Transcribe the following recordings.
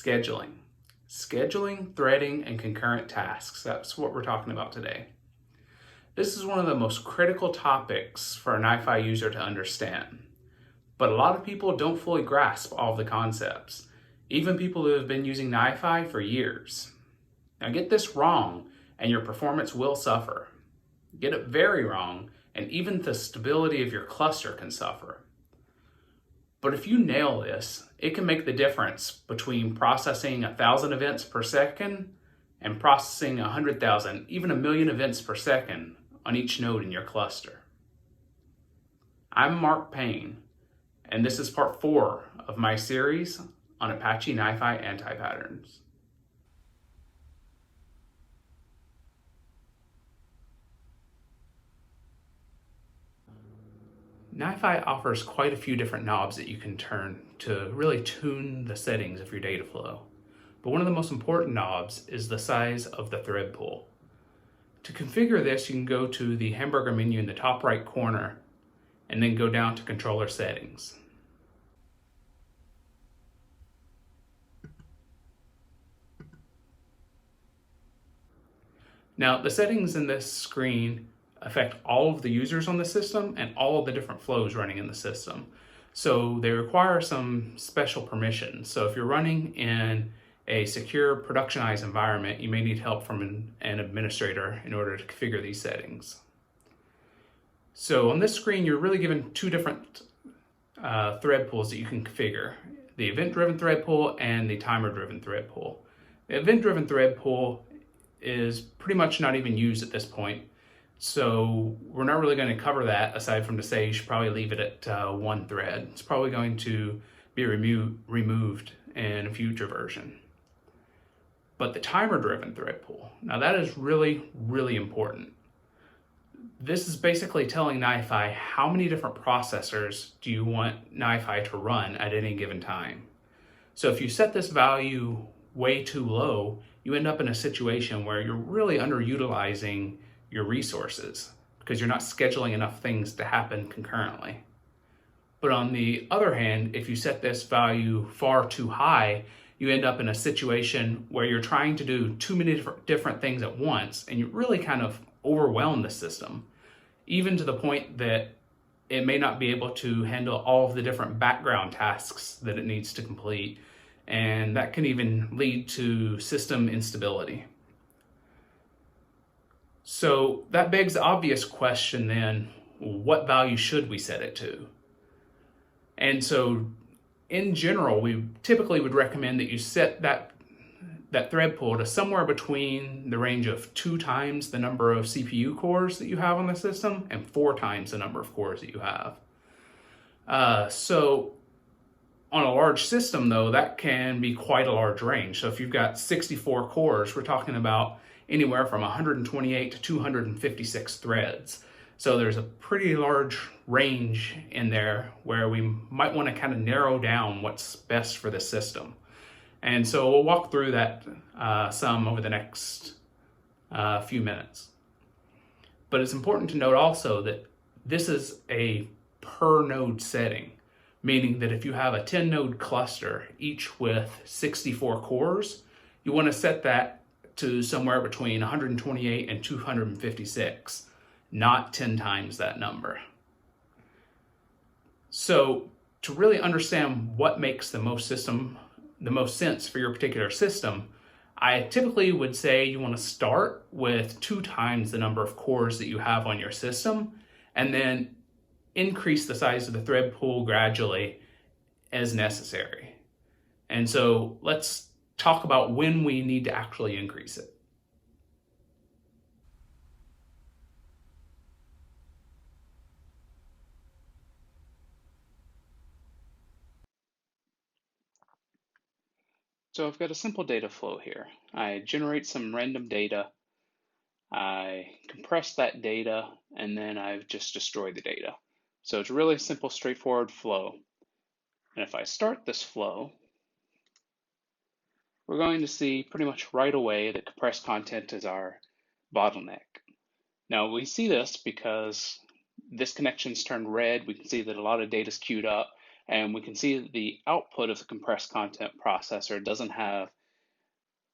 Scheduling. Scheduling, threading, and concurrent tasks. That's what we're talking about today. This is one of the most critical topics for a NiFi user to understand. But a lot of people don't fully grasp all of the concepts, even people who have been using NiFi for years. Now get this wrong and your performance will suffer. Get it very wrong and even the stability of your cluster can suffer. But if you nail this, it can make the difference between processing 1,000 events per second and processing 100,000, even 1,000,000 events per second on each node in your cluster. I'm Mark Payne, and this is part 4 of my series on Apache NiFi anti-patterns. NiFi offers quite a few different knobs that you can turn to really tune the settings of your data flow. But one of the most important knobs is the size of the thread pool. To configure this, you can go to the hamburger menu in the top right corner and then go down to controller settings. Now, the settings in this screen affect all of the users on the system and all of the different flows running in the system. So they require some special permissions. So if you're running in a secure productionized environment, you may need help from an administrator in order to configure these settings. So on this screen, you're really given two different thread pools that you can configure: the event-driven thread pool and the timer-driven thread pool. The event-driven thread pool is pretty much not even used at this point. So we're not really going to cover that, aside from to say you should probably leave it at 1 thread. It's probably going to be removed in a future version. But the timer-driven thread pool, now that is really, really important. This is basically telling NiFi how many different processors do you want NiFi to run at any given time. So if you set this value way too low, you end up in a situation where you're really underutilizing your resources because you're not scheduling enough things to happen concurrently. But on the other hand, if you set this value far too high, you end up in a situation where you're trying to do too many different things at once, and you really kind of overwhelm the system, even to the point that it may not be able to handle all of the different background tasks that it needs to complete, and that can even lead to system instability. So that begs the obvious question then, what value should we set it to? And so in general, we typically would recommend that you set that thread pool to somewhere between the range of 2 times the number of CPU cores that you have on the system and 4 times the number of cores that you have. So on a large system though, that can be quite a large range. So if you've got 64 cores, we're talking about anywhere from 128 to 256 threads. So there's a pretty large range in there where we might want to kind of narrow down what's best for the system. And so we'll walk through that some over the next few minutes. But it's important to note also that this is a per node setting, meaning that if you have a 10 node cluster, each with 64 cores, you want to set that to somewhere between 128 and 256, not 10 times that number. So to really understand what makes the most sense for your particular system, I typically would say you want to start with 2 times the number of cores that you have on your system, and then increase the size of the thread pool gradually as necessary. And so let's talk about when we need to actually increase it. So I've got a simple data flow here. I generate some random data, I compress that data, and then I've just destroyed the data. So it's a really simple, straightforward flow. And if I start this flow, we're going to see pretty much right away that compressed content is our bottleneck. Now we see this because this connection's turned red. We can see that a lot of data is queued up, And we can see that the output of the compressed content processor doesn't have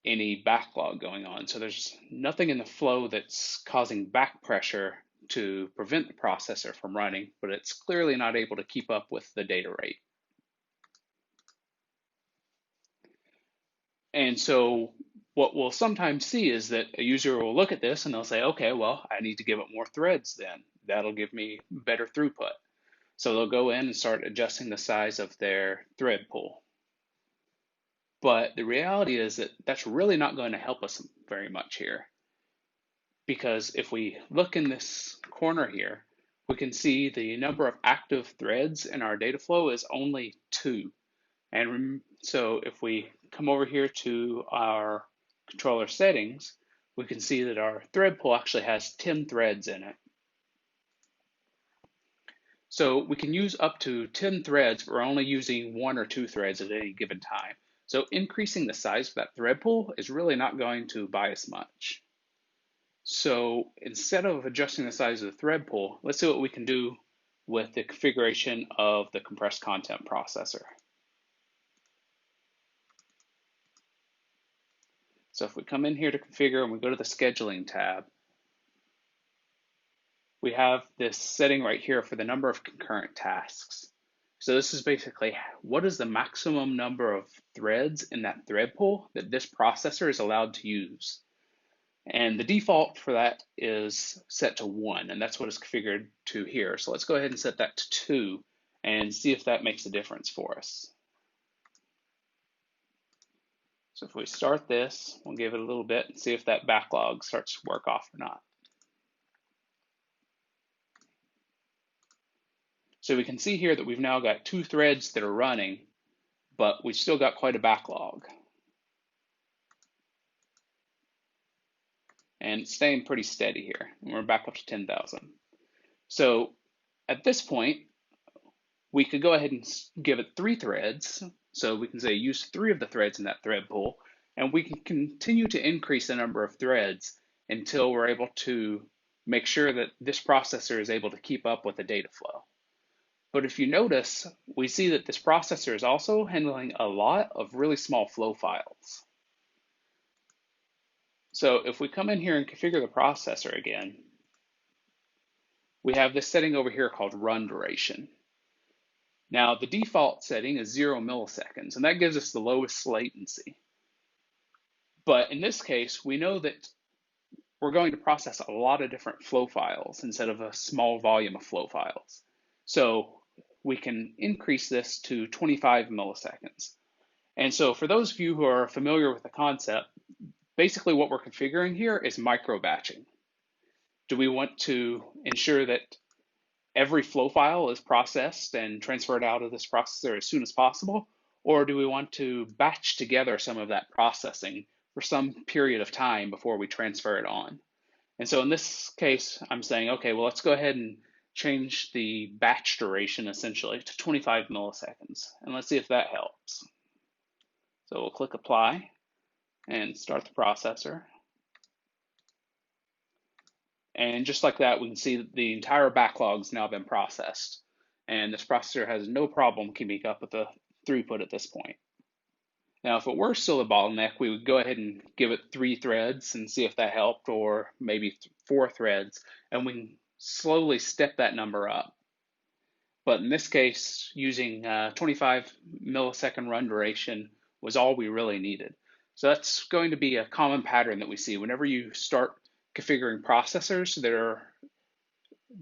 any backlog going on. So there's nothing in the flow that's causing back pressure to prevent the processor from running, but it's clearly not able to keep up with the data rate. And so what we'll sometimes see is that a user will look at this and they'll say, okay, well, I need to give it more threads then. That'll give me better throughput. So they'll go in and start adjusting the size of their thread pool. But the reality is that that's really not going to help us very much here. Because if we look in this corner here, we can see the number of active threads in our data flow is only 2. And so if we come over here to our controller settings, we can see that our thread pool actually has 10 threads in it. So we can use up to 10 threads, but we're only using 1 or 2 threads at any given time. So increasing the size of that thread pool is really not going to buy us much. So instead of adjusting the size of the thread pool, let's see what we can do with the configuration of the compressed content processor. So if we come in here to configure and we go to the scheduling tab, we have this setting right here for the number of concurrent tasks. So this is basically what is the maximum number of threads in that thread pool that this processor is allowed to use. And the default for that is set to 1, and that's what is configured to here. So let's go ahead and set that to 2 and see if that makes a difference for us. So if we start this, we'll give it a little bit and see if that backlog starts to work off or not. So we can see here that we've now got 2 threads that are running, but we've still got quite a backlog. And it's staying pretty steady here. And we're back up to 10,000. So at this point, we could go ahead and give it 3 threads. So we can say use 3 of the threads in that thread pool, and we can continue to increase the number of threads until we're able to make sure that this processor is able to keep up with the data flow. But if you notice, we see that this processor is also handling a lot of really small flow files. So if we come in here and configure the processor again, we have this setting over here called run duration. Now the default setting is 0 milliseconds, and that gives us the lowest latency. But in this case, we know that we're going to process a lot of different flow files instead of a small volume of flow files. So we can increase this to 25 milliseconds. And so for those of you who are familiar with the concept, basically what we're configuring here is micro batching. Do we want to ensure that every flow file is processed and transferred out of this processor as soon as possible? Or do we want to batch together some of that processing for some period of time before we transfer it on? And so in this case, I'm saying, okay, well, let's go ahead and change the batch duration essentially to 25 milliseconds. And let's see if that helps. So we'll click apply and start the processor. And just like that, we can see that the entire backlog's now been processed. And this processor has no problem keeping up with the throughput at this point. Now, if it were still a bottleneck, we would go ahead and give it 3 threads and see if that helped, or maybe 4 threads, and we can slowly step that number up. But in this case, using 25 millisecond run duration was all we really needed. So that's going to be a common pattern that we see whenever you start configuring processors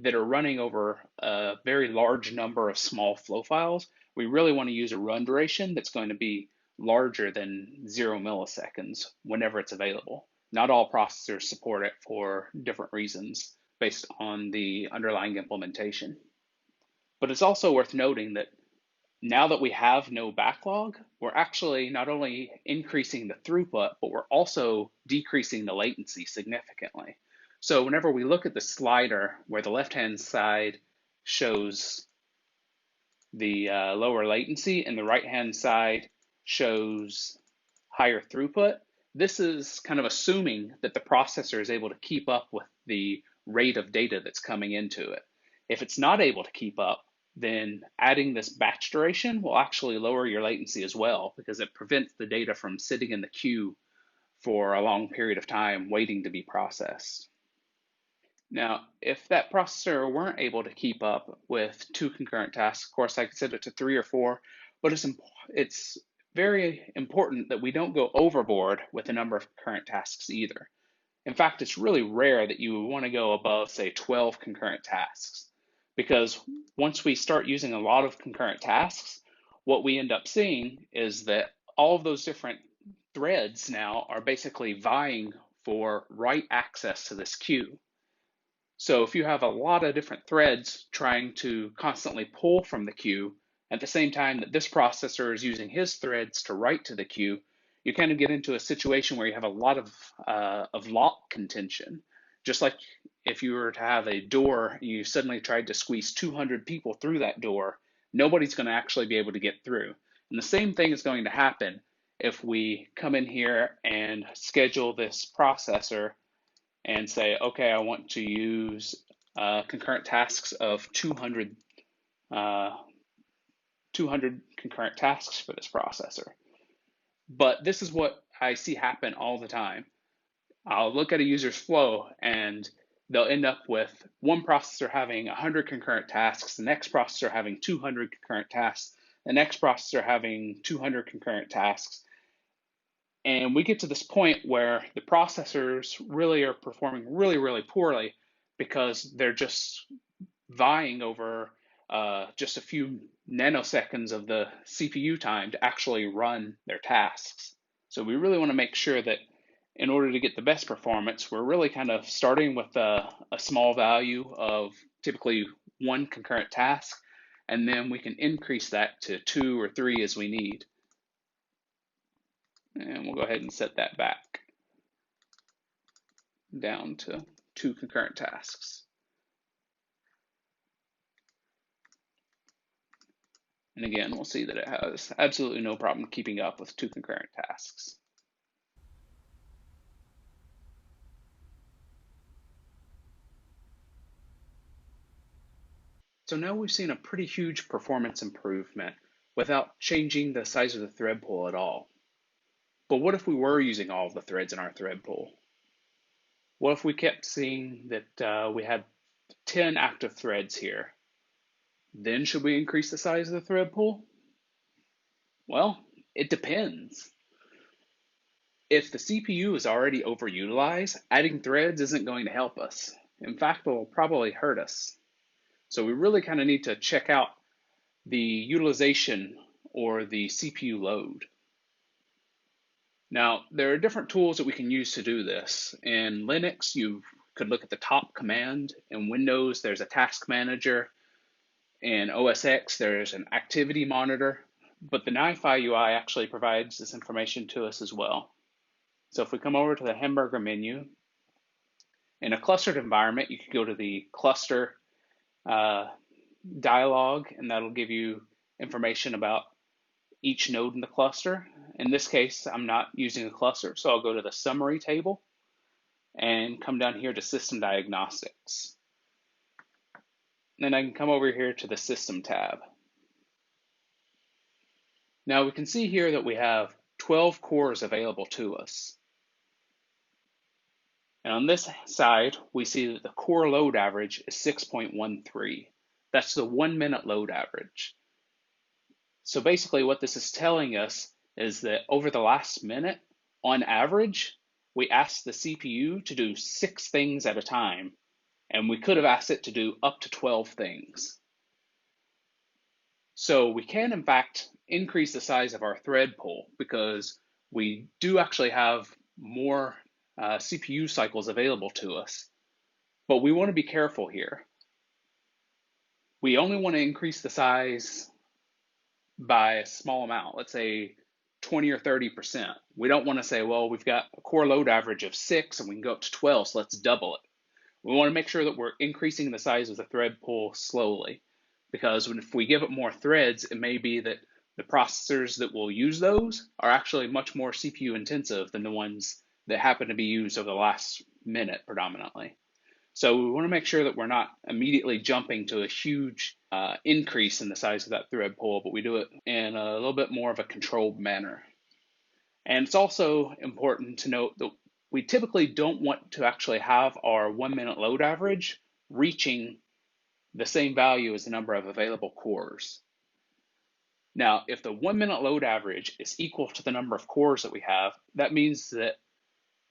that are running over a very large number of small flow files. We really want to use a run duration that's going to be larger than 0 milliseconds whenever it's available. Not all processors support it for different reasons based on the underlying implementation. But it's also worth noting that now that we have no backlog, we're actually not only increasing the throughput, but we're also decreasing the latency significantly. So whenever we look at the slider where the left-hand side shows the lower latency and the right-hand side shows higher throughput, this is kind of assuming that the processor is able to keep up with the rate of data that's coming into it. If it's not able to keep up, then adding this batch duration will actually lower your latencycycy say as well, because it prevents the data from sitting in the queue for a long period of time waiting to be processed. Now, if that processor weren't able to keep up with 2 concurrent tasks, of course, I could set it to 3 or 4, but it's very important that we don't go overboard with the number of concurrent tasks either. In fact, it's really rare that you want to go above, say, 12 concurrent tasks, because once we start using a lot of concurrent tasks, what we end up seeing is that all of those different threads now are basically vying for write access to this queue. So if you have a lot of different threads trying to constantly pull from the queue at the same time that this processor is using his threads to write to the queue, you kind of get into a situation where you have a lot of lock contention. Just like if you were to have a door, you suddenly tried to squeeze 200 people through that door, nobody's going to actually be able to get through. And the same thing is going to happen if we come in here and schedule this processor and say, okay, I want to use concurrent tasks of 200 concurrent tasks for this processor. But this is what I see happen all the time. I'll look at a user's flow and they'll end up with one processor having 100 concurrent tasks, the next processor having 200 concurrent tasks, the next processor having 200 concurrent tasks. And we get to this point where the processors really are performing really, really poorly because they're just vying over just a few nanoseconds of the CPU time to actually run their tasks. So we really want to make sure that in order to get the best performance, we're really kind of starting with a small value of typically 1 concurrent task, and then we can increase that to 2 or 3 as we need. And we'll go ahead and set that back down to 2 concurrent tasks. And again, we'll see that it has absolutely no problem keeping up with 2 concurrent tasks. So now we've seen a pretty huge performance improvement without changing the size of the thread pool at all. But what if we were using all of the threads in our thread pool? What if we kept seeing that we had 10 active threads here? Then should we increase the size of the thread pool? Well, it depends. If the CPU is already overutilized, adding threads isn't going to help us. In fact, it will probably hurt us. So we really kind of need to check out the utilization or the CPU load. Now, there are different tools that we can use to do this. In Linux, you could look at the top command. In Windows, there's a task manager. In OS X, there's an activity monitor. But the NiFi UI actually provides this information to us as well. So if we come over to the hamburger menu, in a clustered environment, you could go to the cluster dialog, and that'll give you information about each node in the cluster. In this case, I'm not using a cluster, so I'll go to the summary table and come down here to system diagnostics. Then I can come over here to the system tab. Now we can see here that we have 12 cores available to us. And on this side, we see that the core load average is 6.13. That's the 1 minute load average. So basically what this is telling us is that over the last minute, on average, we asked the CPU to do 6 things at a time, and we could have asked it to do up to 12 things. So we can, in fact, increase the size of our thread pool because we do actually have more CPU cycles available to us. But we want to be careful here. We only want to increase the size by a small amount, let's say 20 or 30%. We don't want to say, well, we've got a core load average of 6 and we can go up to 12, so let's double it. We want to make sure that we're increasing the size of the thread pool slowly, because if we give it more threads, it may be that the processors that will use those are actually much more CPU intensive than the ones that happen to be used over the last minute predominantly. So we want to make sure that we're not immediately jumping to a huge increase in the size of that thread pool, but we do it in a little bit more of a controlled manner. And it's also important to note that we typically don't want to actually have our 1 minute load average reaching the same value as the number of available cores. Now, if the 1 minute load average is equal to the number of cores that we have, that means that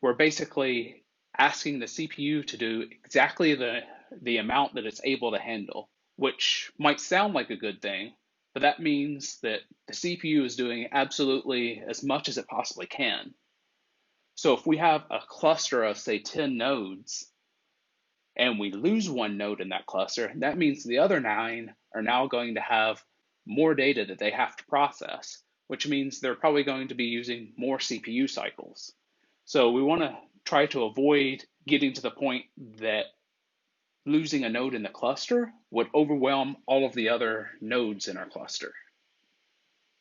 we're basically asking the CPU to do exactly the amount that it's able to handle, which might sound like a good thing, but that means that the CPU is doing absolutely as much as it possibly can. So if we have a cluster of, say, 10 nodes, and we lose one node in that cluster, that means the other 9 are now going to have more data that they have to process, which means they're probably going to be using more CPU cycles. So we want to try to avoid getting to the point that losing a node in the cluster would overwhelm all of the other nodes in our cluster.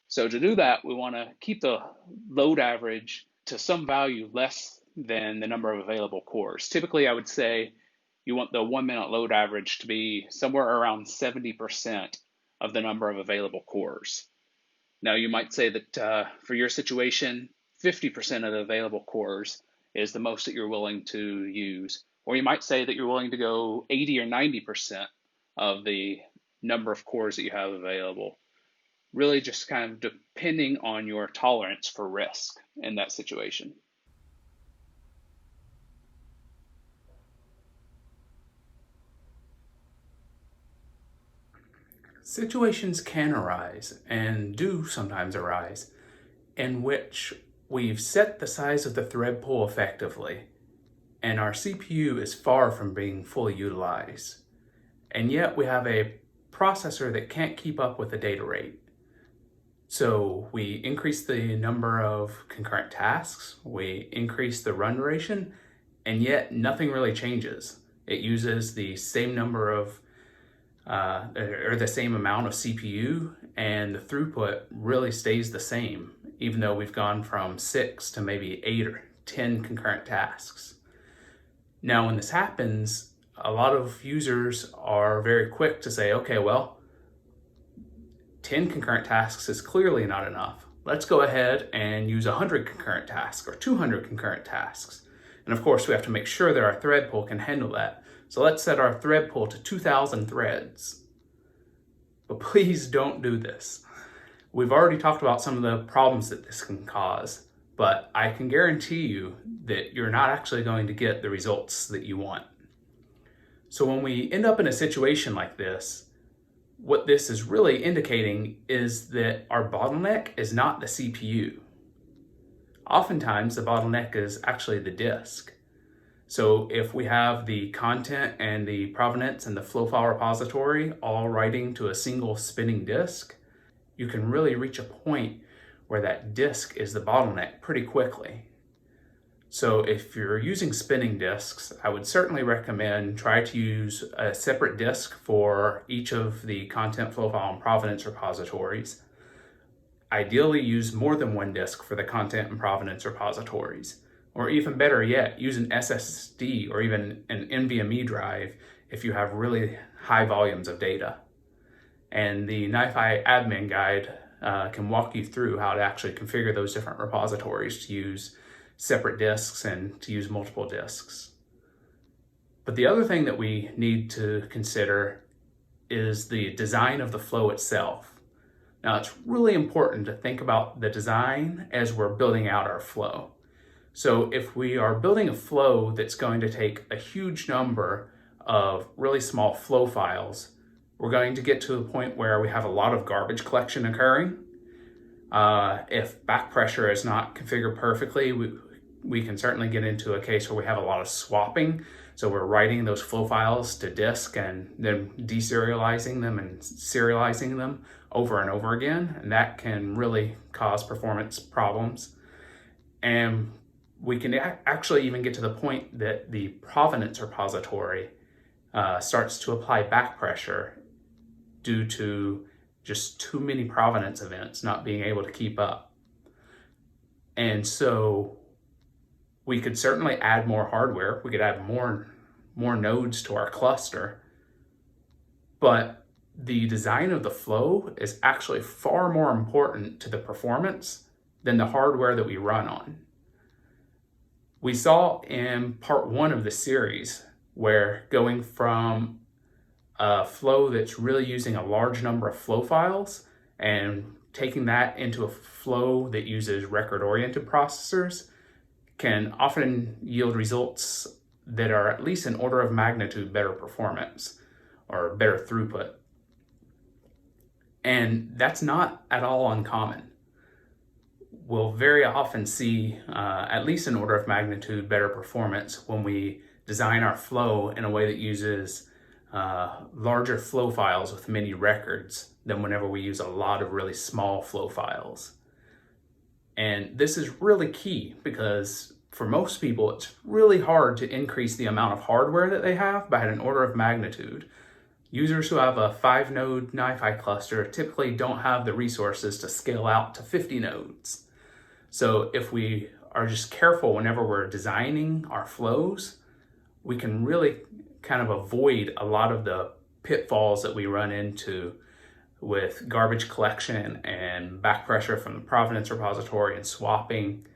So to do that, we want to keep the load average to some value less than the number of available cores. Typically, I would say you want the 1 minute load average to be somewhere around 70% of the number of available cores. Now, you might say that for your situation, 50% of the available cores is the most that you're willing to use. Or you might say that you're willing to go 80 or 90% of the number of cores that you have available. Really just kind of depending on your tolerance for risk in that situation. Situations can arise, and do sometimes arise, in which we've set the size of the thread pool effectively, and our CPU is far from being fully utilized. And yet we have a processor that can't keep up with the data rate. So we increase the number of concurrent tasks, we increase the run duration, and yet nothing really changes. It uses the same number of or the same amount of CPU, and the throughput really stays the same, even though we've gone from 6 to maybe 8 or 10 concurrent tasks. Now, when this happens, a lot of users are very quick to say, okay, well, 10 concurrent tasks is clearly not enough. Let's go ahead and use 100 concurrent tasks or 200 concurrent tasks. And of course, we have to make sure that our thread pool can handle that. So let's set our thread pool to 2,000 threads. But please don't do this. We've already talked about some of the problems that this can cause, but I can guarantee you that you're not actually going to get the results that you want. So when we end up in a situation like this, what this is really indicating is that our bottleneck is not the CPU. Oftentimes, the bottleneck is actually the disk. So if we have the content and the provenance and the flow file repository all writing to a single spinning disk, you can really reach a point where that disk is the bottleneck pretty quickly. So if you're using spinning disks, I would certainly recommend try to use a separate disk for each of the content, flow file, and provenance repositories. Ideally, use more than one disk for the content and provenance repositories. Or even better yet, use an SSD or even an NVMe drive if you have really high volumes of data. And the NiFi admin guide can walk you through how to actually configure those different repositories to use separate disks and to use multiple disks. But the other thing that we need to consider is the design of the flow itself. Now, it's really important to think about the design as we're building out our flow. So if we are building a flow that's going to take a huge number of really small flow files, we're going to get to the point where we have a lot of garbage collection occurring. If back pressure is not configured perfectly, we can certainly get into a case where we have a lot of swapping. So we're writing those flow files to disk and then deserializing them and serializing them over and over again. And that can really cause performance problems. And we can actually even get to the point that the provenance repository starts to apply back pressure due to just too many provenance events not being able to keep up. And so we could certainly add more hardware. We could add more more nodes to our cluster, but the design of the flow is actually far more important to the performance than the hardware that we run on. We saw in part 1 of the series where going from a flow that's really using a large number of flow files and taking that into a flow that uses record-oriented processors can often yield results that are at least an order of magnitude better performance or better throughput. And that's not at all uncommon. We'll very often see at least an order of magnitude better performance when we design our flow in a way that uses larger flow files with many records than whenever we use a lot of really small flow files. And this is really key because for most people, it's really hard to increase the amount of hardware that they have by an order of magnitude. Users who have a 5-node NiFi cluster typically don't have the resources to scale out to 50 nodes. So if we are just careful whenever we're designing our flows, we can really kind of avoid a lot of the pitfalls that we run into with garbage collection and back pressure from the provenance repository and swapping,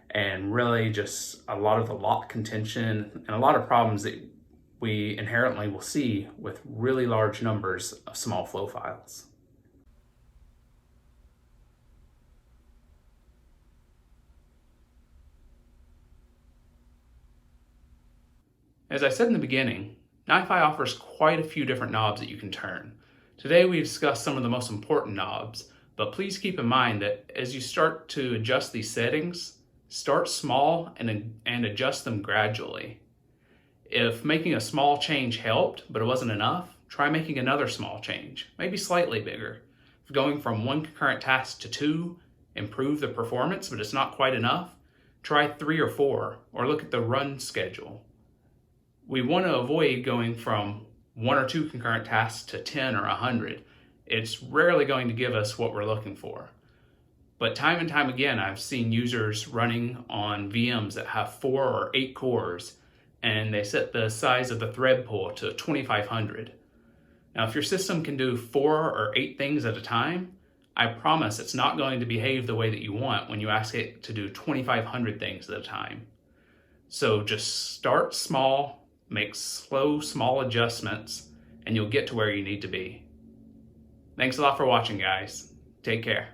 and really just a lot of the lock contention and a lot of problems that we inherently will see with really large numbers of small flow files. As I said in the beginning, NiFi offers quite a few different knobs that you can turn. Today we discussed some of the most important knobs, but please keep in mind that as you start to adjust these settings, start small and adjust them gradually. If making a small change helped, but it wasn't enough, try making another small change, maybe slightly bigger. If going from 1 concurrent task to 2 improve the performance, but it's not quite enough, try 3 or 4, or look at the run schedule. We want to avoid going from 1 or 2 concurrent tasks to 10 or 100. It's rarely going to give us what we're looking for. But time and time again, I've seen users running on VMs that have 4 or 8 cores, and they set the size of the thread pool to 2,500. Now, if your system can do 4 or 8 things at a time, I promise it's not going to behave the way that you want when you ask it to do 2,500 things at a time. So just start small, make slow, small adjustments, and you'll get to where you need to be. Thanks a lot for watching, guys. Take care.